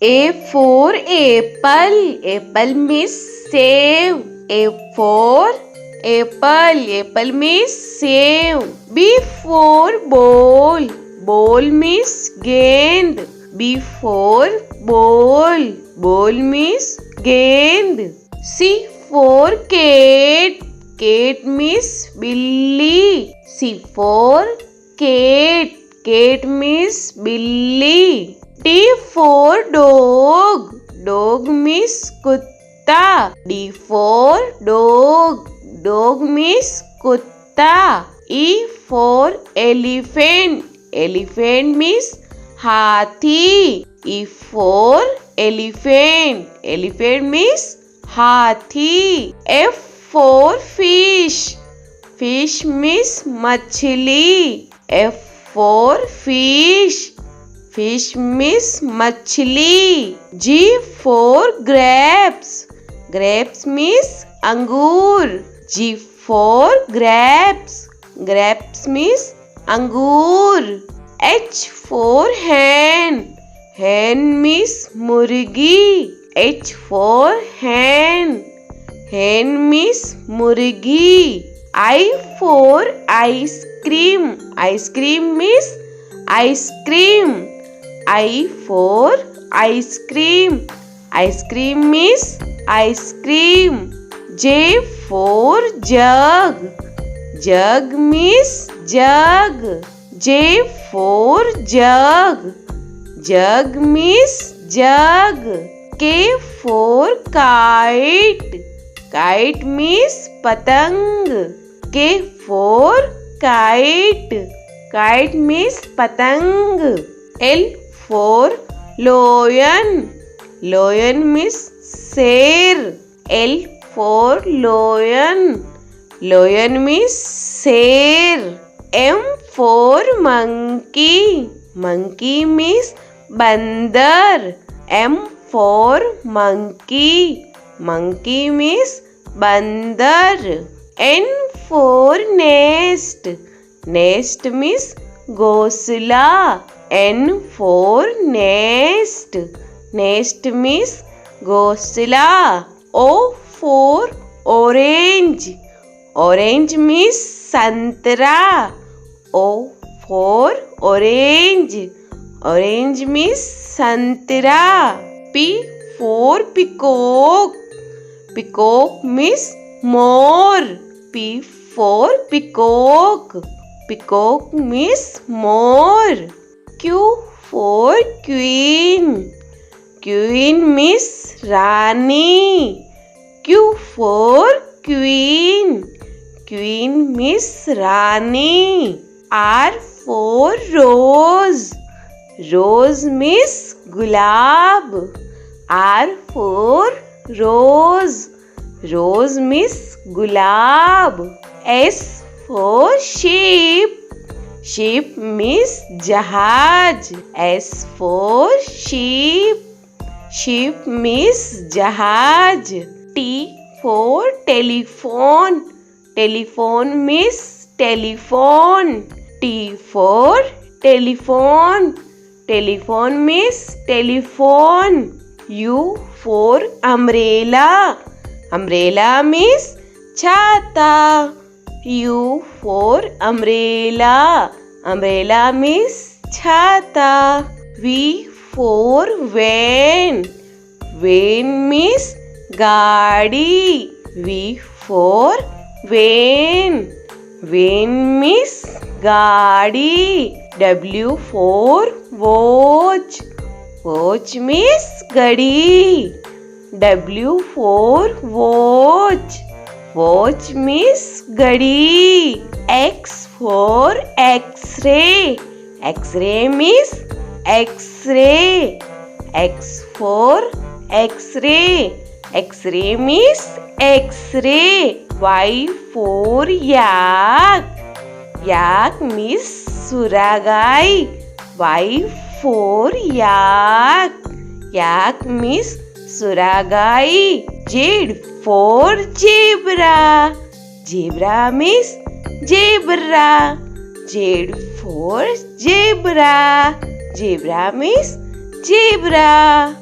A for apple. Apple means save. A for apple. Apple means save. B for ball. Ball means gend. B for ball. Ball means gend. C for cat. Cat means billy. C for cat. Cat means billy. D for dog. Dog means kutta. D for dog. Dog means kutta. E for elephant. Elephant means hathi. E for elephant. Elephant means hathi. F for fish. Fish means machli. F for fish. Fish means machli. G for grapes. Grapes means angur. G for grapes. Grapes means angur. H for hen. Hen means murgi. H for hen. Hen means murgi. I for ice cream. Ice cream means ice cream. I for ice cream. Ice cream means ice cream. J for jug. Jug means jug. J for jug. Jug means jug. K for kite. Kite means patang. K for kite. Kite means patang. L for lion. Lion means sher. L for lion. Lion means sher. M for monkey. Monkey means bandar. M for monkey. Monkey means bandar. N for nest. Nest means ghosla. N for nest. Nest means ghosla. O for orange. Orange means santra. O for orange. Orange means santra. P for peacock. Peacock means more. P for peacock. Peacock means more. Q for queen. Queen means Rani. Q for queen. Queen means Rani. R for rose. Rose means gulab. R for rose. Rose means gulab. S for sheep. Sheep means jahaj. S for sheep. Sheep means jahaj. T for telephone. Telephone means telephone. T for telephone. Telephone means telephone. U for umbrella. Umbrella means chhata. U for umbrella. Umbrella means chhata. V for van. Van means gaadi. V for van. Van means gaadi. W for watch. Watch means gadi. W for watch. Watch means gadi. X for X-ray. X-ray means X-ray. X for X-ray. X-ray means X-ray. Y for yak. Yak means suragai. Y for yak. Yak means suragai. Z for zebra. Zebra means zebra. Z for zebra. Zebra means zebra.